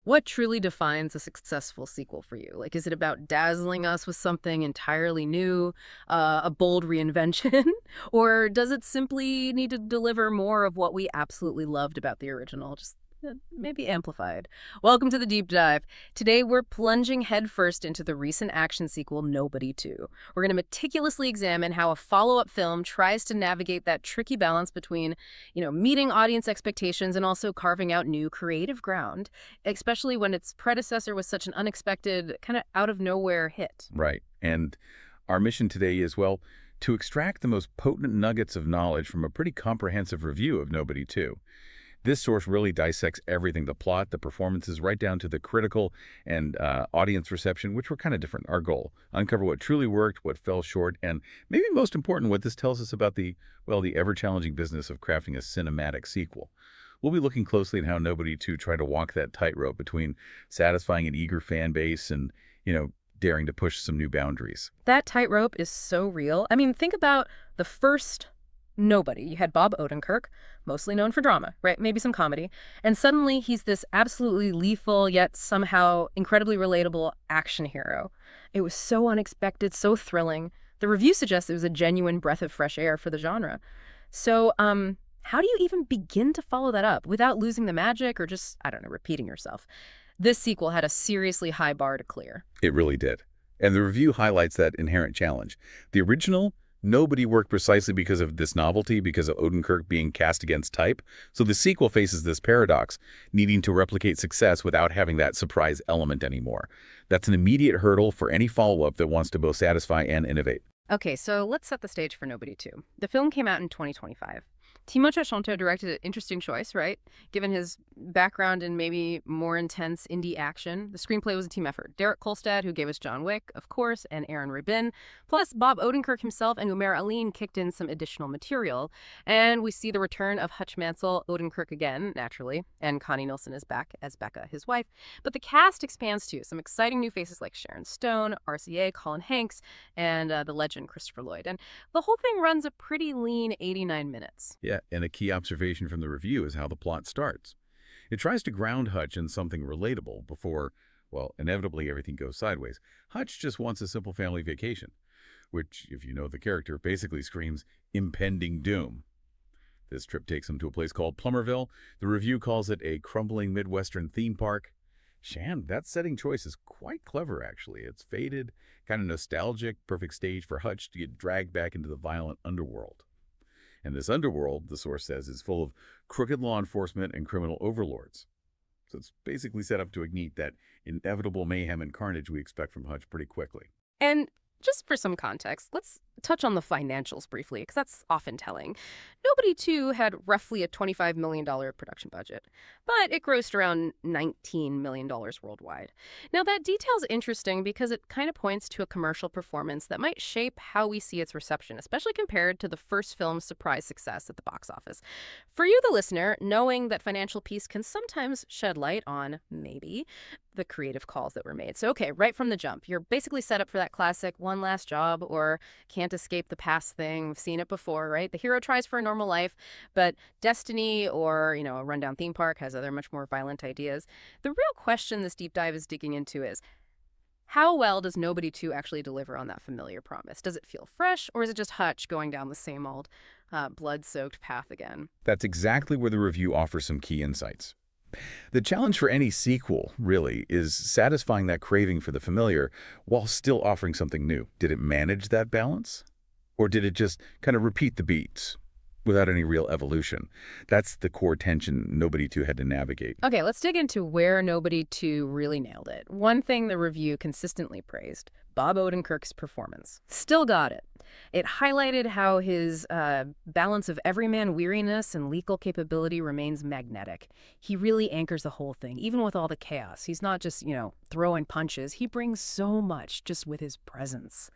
What truly defines a successful sequel for you? Like, is it about dazzling us with something entirely new, a bold reinvention, or does it simply need to deliver more of what we absolutely loved about the original, just maybe amplified? Welcome to the deep dive. Today, we're plunging headfirst into the recent action sequel, Nobody 2. We're going to meticulously examine how a follow-up film tries to navigate that tricky balance between, meeting audience expectations and also carving out new creative ground, especially when its predecessor was such an unexpected, kind of out-of-nowhere hit. Right. And our mission today is, well, to extract the most potent nuggets of knowledge from a pretty comprehensive review of Nobody 2. This source really dissects everything, the plot, the performances, right down to the critical and audience reception, which were kind of different. Our goal, uncover what truly worked, what fell short, and maybe most important, what this tells us about the ever-challenging business of crafting a cinematic sequel. We'll be looking closely at how Nobody 2 tried to walk that tightrope between satisfying an eager fan base and, daring to push some new boundaries. That tightrope is so real. I mean, think about the first Nobody. You had Bob Odenkirk, mostly known for drama, right? Maybe some comedy. And suddenly he's this absolutely lethal, yet somehow incredibly relatable action hero. It was so unexpected, so thrilling. The review suggests it was a genuine breath of fresh air for the genre. So, how do you even begin to follow that up without losing the magic or just, I don't know, repeating yourself? This sequel had a seriously high bar to clear. It really did. And the review highlights that inherent challenge. The original Nobody worked precisely because of this novelty, because of Odenkirk being cast against type. So the sequel faces this paradox, needing to replicate success without having that surprise element anymore. That's an immediate hurdle for any follow-up that wants to both satisfy and innovate. Okay, so let's set the stage for Nobody 2. The film came out in 2025. Timothée Chalamet directed an interesting choice, right? Given his background in maybe more intense indie action. The screenplay was a team effort. Derek Kolstad, who gave us John Wick, of course, and Aaron Rabin. Plus, Bob Odenkirk himself and Umair Aline kicked in some additional material. And we see the return of Hutch Mansell, Odenkirk again, naturally, and Connie Nielsen is back as Becca, his wife. But the cast expands too. Some exciting new faces like Sharon Stone, RCA, Colin Hanks, and the legend Christopher Lloyd. And the whole thing runs a pretty lean 89 minutes. Yeah, and a key observation from the review is how the plot starts. It tries to ground Hutch in something relatable before, inevitably everything goes sideways. Hutch just wants a simple family vacation, which, if you know the character, basically screams impending doom. This trip takes him to a place called Plummerville. The review calls it a crumbling Midwestern theme park. Shan, that setting choice is quite clever, actually. It's faded, kind of nostalgic, perfect stage for Hutch to get dragged back into the violent underworld. And this underworld, the source says, is full of crooked law enforcement and criminal overlords. So it's basically set up to ignite that inevitable mayhem and carnage we expect from Hutch pretty quickly. And just for some context, let's touch on the financials briefly, because that's often telling. Nobody 2 had roughly a $25 million production budget, but it grossed around $19 million worldwide. Now, that detail's interesting because it kind of points to a commercial performance that might shape how we see its reception, especially compared to the first film's surprise success at the box office. For you, the listener, knowing that financial piece can sometimes shed light on, maybe, the creative calls that were made. So, okay, right from the jump, you're basically set up for that classic one last job or can't escape the past thing. We've seen it before, right? The hero tries for a normal life, but destiny or, a rundown theme park has other much more violent ideas. The real question this deep dive is digging into is, how well does Nobody 2 actually deliver on that familiar promise? Does it feel fresh, or is it just Hutch going down the same old blood-soaked path again? That's exactly where the review offers some key insights. The challenge for any sequel, really, is satisfying that craving for the familiar while still offering something new. Did it manage that balance? Or did it just kind of repeat the beats without any real evolution? That's the core tension Nobody 2 had to navigate. Okay, let's dig into where Nobody 2 really nailed it. One thing the review consistently praised, Bob Odenkirk's performance. Still got it. It highlighted how his balance of everyman weariness and lethal capability remains magnetic. He really anchors the whole thing, even with all the chaos. He's not just, throwing punches. He brings so much just with his presence.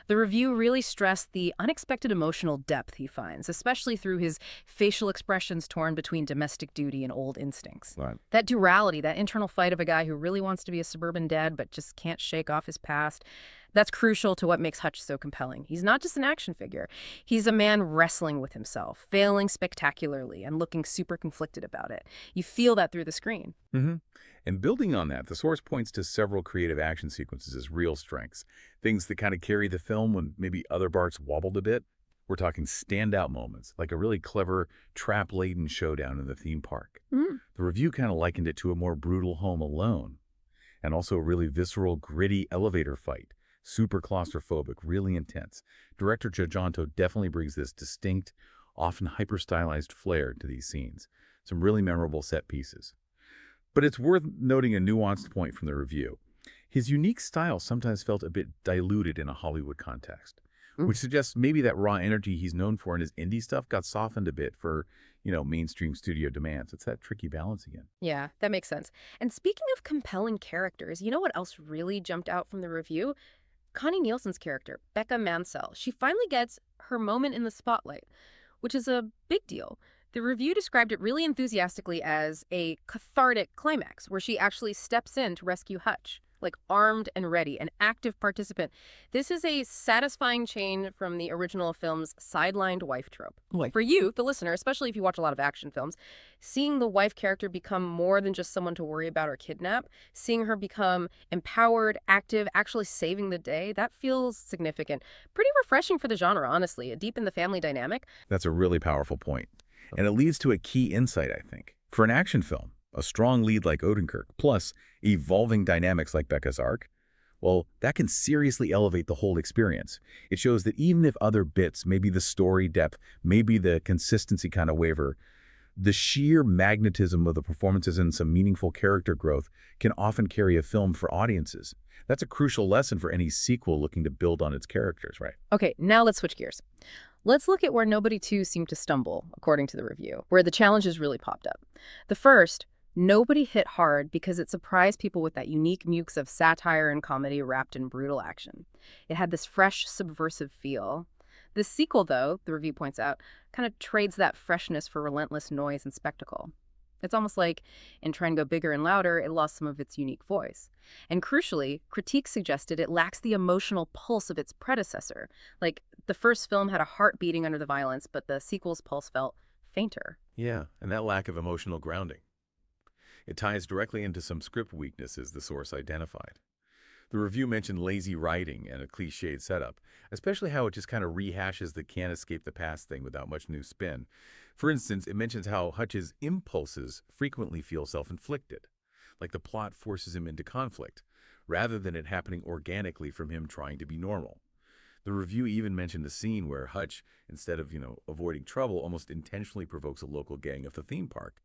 The review really stressed the unexpected emotional depth he finds, especially through his facial expressions torn between domestic duty and old instincts. Right. That duality, that internal fight of a guy who really wants to be a suburban dad but just can't shake off his past, That's crucial to what makes Hutch so compelling. He's not just an action figure. He's a man wrestling with himself, failing spectacularly, and looking super conflicted about it. You feel that through the screen. hmm And building on that, the source points to several creative action sequences as real strengths, things that kind of carry the film when maybe other parts wobbled a bit. We're talking standout moments, like a really clever trap-laden showdown in the theme park. Mm. The review kind of likened it to a more brutal Home Alone, and also a really visceral, gritty elevator fight. Super claustrophobic, really intense. Director Giajanto definitely brings this distinct, often hyper-stylized flair to these scenes. Some really memorable set pieces. But it's worth noting a nuanced point from the review. His unique style sometimes felt a bit diluted in a Hollywood context, which suggests maybe that raw energy he's known for in his indie stuff got softened a bit for, mainstream studio demands. It's that tricky balance again. Yeah, that makes sense. And speaking of compelling characters, you know what else really jumped out from the review? Connie Nielsen's character, Becca Mansell. She finally gets her moment in the spotlight, which is a big deal. The review described it really enthusiastically as a cathartic climax where she actually steps in to rescue Hutch, like armed and ready, an active participant. This is a satisfying change from the original film's sidelined wife trope. Like, For you, the listener, especially if you watch a lot of action films, seeing the wife character become more than just someone to worry about or kidnap, seeing her become empowered, active, actually saving the day, that feels significant. Pretty refreshing for the genre, honestly. A deep in the family dynamic. that's a really powerful point. And it leads to a key insight, I think. For an action film, a strong lead like Odenkirk, plus evolving dynamics like Becca's arc, well, that can seriously elevate the whole experience. It shows that even if other bits, maybe the story depth, maybe the consistency kind of waver, the sheer magnetism of the performances and some meaningful character growth can often carry a film for audiences. That's a crucial lesson for any sequel looking to build on its characters, right? Okay, now let's switch gears. Let's look at where Nobody 2 seemed to stumble, according to the review, where the challenges really popped up. The first, Nobody hit hard because it surprised people with that unique mix of satire and comedy wrapped in brutal action. It had this fresh, subversive feel. The sequel, though, the review points out, kind of trades that freshness for relentless noise and spectacle. It's almost like, in trying to go bigger and louder, it lost some of its unique voice. And crucially, critiques suggested it lacks the emotional pulse of its predecessor. Like, the first film had a heart beating under the violence, but the sequel's pulse felt fainter. Yeah, and that lack of emotional grounding. It ties directly into some script weaknesses the source identified. The review mentioned lazy writing and a cliched setup, especially how it just kind of rehashes the can't escape the past thing without much new spin. For instance, it mentions how Hutch's impulses frequently feel self-inflicted, like the plot forces him into conflict, rather than it happening organically from him trying to be normal. The review even mentioned a scene where Hutch, instead of, avoiding trouble, almost intentionally provokes a local gang of the theme park,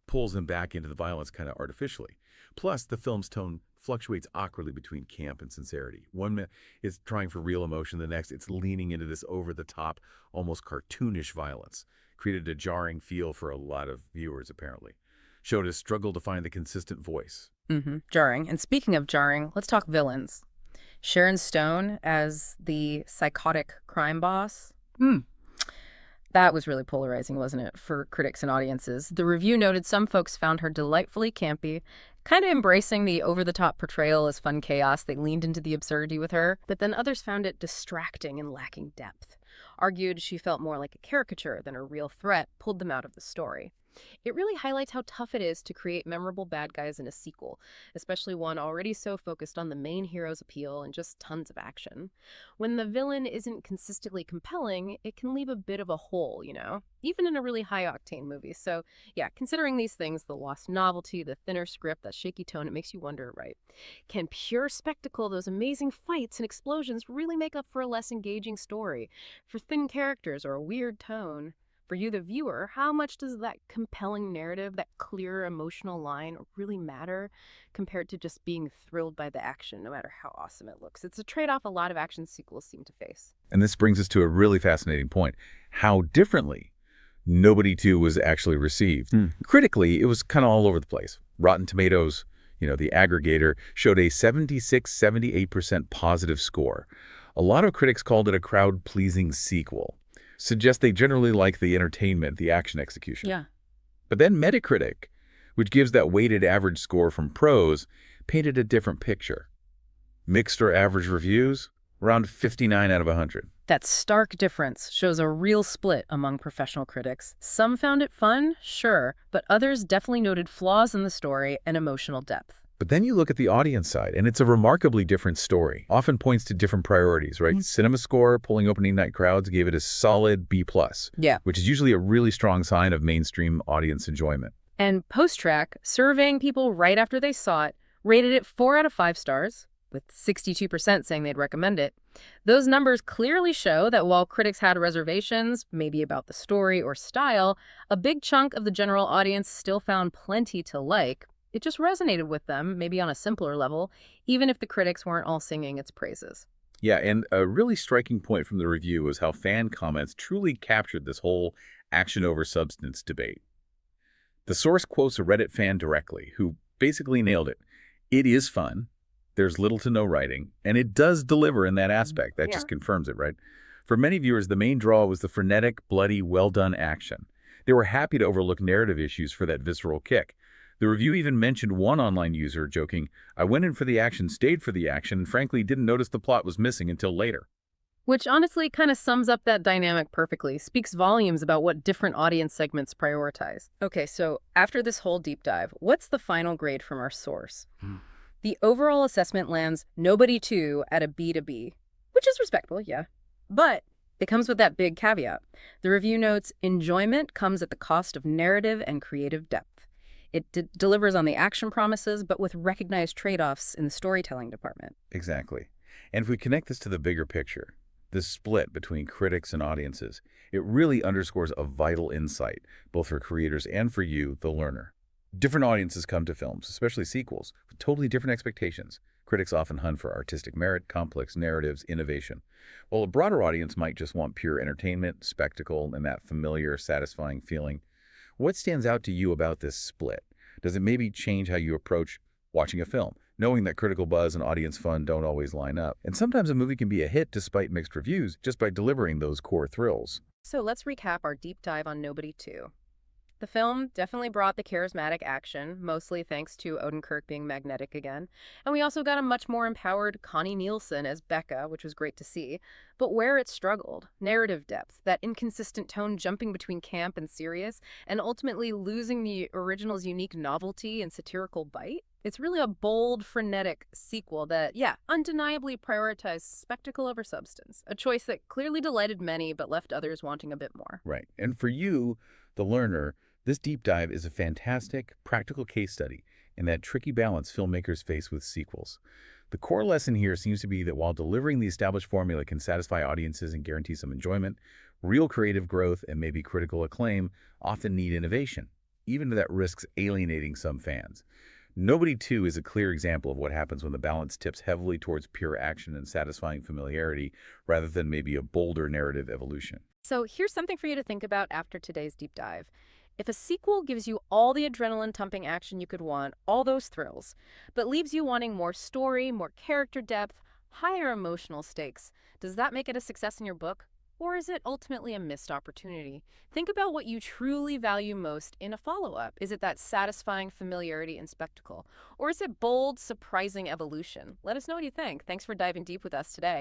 pulls them back into the violence kind of artificially. Plus, the film's tone fluctuates awkwardly between camp and sincerity. One minute it's trying for real emotion, the next it's leaning into this over-the-top, almost cartoonish violence. Created a jarring feel for a lot of viewers, apparently. Showed a struggle to find the consistent voice. Jarring. And speaking of jarring, let's talk villains. Sharon Stone as the psychotic crime boss. That was really polarizing, wasn't it, for critics and audiences? The review noted some folks found her delightfully campy, kind of embracing the over-the-top portrayal as fun chaos. They leaned into the absurdity with her, but then others found it distracting and lacking depth. Argued she felt more like a caricature than a real threat, pulled them out of the story. It really highlights how tough it is to create memorable bad guys in a sequel, especially one already so focused on the main hero's appeal and just tons of action. When the villain isn't consistently compelling, it can leave a bit of a hole, even in a really high-octane movie. So, yeah, considering these things, the lost novelty, the thinner script, that shaky tone, it makes you wonder, right? Can pure spectacle, those amazing fights and explosions, really make up for a less engaging story? For thin characters or a weird tone? For you, the viewer, how much does that compelling narrative, that clear emotional line really matter compared to just being thrilled by the action, no matter how awesome it looks? It's a trade-off a lot of action sequels seem to face. And this brings us to a really fascinating point. How differently Nobody 2 was actually received. Critically, it was kind of all over the place. Rotten Tomatoes, the aggregator, showed a 76-78% positive score. A lot of critics called it a crowd-pleasing sequel. Suggest they generally like the entertainment, the action execution. Yeah. But then Metacritic, which gives that weighted average score from pros, painted a different picture. Mixed or average reviews? around 59 out of 100. That stark difference shows a real split among professional critics. Some found it fun, sure, but others definitely noted flaws in the story and emotional depth. But then you look at the audience side, and it's a remarkably different story. Often points to different priorities, right? Cinema Score, pulling opening night crowds, gave it a solid B+, Yeah. which is usually a really strong sign of mainstream audience enjoyment. And Post-Track, surveying people right after they saw it, rated it 4 out of 5 stars, with 62% saying they'd recommend it. Those numbers clearly show that while critics had reservations, maybe about the story or style, a big chunk of the general audience still found plenty to like. It just resonated with them, maybe on a simpler level, even if the critics weren't all singing its praises. Yeah, and a really striking point from the review was how fan comments truly captured this whole action over substance debate. The source quotes a Reddit fan directly, who basically nailed it. It is fun, there's little to no writing, and it does deliver in that aspect. That just confirms it, right? For many viewers, the main draw was the frenetic, bloody, well-done action. They were happy to overlook narrative issues for that visceral kick. The review even mentioned one online user joking, "I went in for the action, stayed for the action, and frankly didn't notice the plot was missing until later." Which honestly kind of sums up that dynamic perfectly, speaks volumes about what different audience segments prioritize. Okay, so after this whole deep dive, what's the final grade from our source? The overall assessment lands nobody 2 at a B to B, which is respectable, yeah. But it comes with that big caveat. The review notes, enjoyment comes at the cost of narrative and creative depth. It delivers on the action promises, but with recognized trade-offs in the storytelling department. Exactly. And if we connect this to the bigger picture, this split between critics and audiences, it really underscores a vital insight, both for creators and for you, the learner. Different audiences come to films, especially sequels, with totally different expectations. Critics often hunt for artistic merit, complex narratives, innovation, while a broader audience might just want pure entertainment, spectacle, and that familiar, satisfying feeling. What stands out to you about this split? Does it maybe change how you approach watching a film, knowing that critical buzz and audience fun don't always line up? And sometimes a movie can be a hit despite mixed reviews, just by delivering those core thrills. So let's recap our deep dive on Nobody 2. The film definitely brought the charismatic action, mostly thanks to Odenkirk being magnetic again. And we also got a much more empowered Connie Nielsen as Becca, which was great to see. But where it struggled, narrative depth, that inconsistent tone jumping between camp and serious, and ultimately losing the original's unique novelty and satirical bite. It's really a bold, frenetic sequel that, yeah, undeniably prioritized spectacle over substance, a choice that clearly delighted many but left others wanting a bit more. Right. And for you, the learner, this deep dive is a fantastic, practical case study in that tricky balance filmmakers face with sequels. The core lesson here seems to be that while delivering the established formula can satisfy audiences and guarantee some enjoyment, real creative growth and maybe critical acclaim often need innovation, even if that risks alienating some fans. Nobody 2 is a clear example of what happens when the balance tips heavily towards pure action and satisfying familiarity rather than maybe a bolder narrative evolution. So here's something for you to think about after today's deep dive. If a sequel gives you all the adrenaline-pumping action you could want, all those thrills, but leaves you wanting more story, more character depth, higher emotional stakes, does that make it a success in your book? Or is it ultimately a missed opportunity? Think about what you truly value most in a follow-up. Is it that satisfying familiarity and spectacle? Or is it bold, surprising evolution? Let us know what you think. Thanks for diving deep with us today.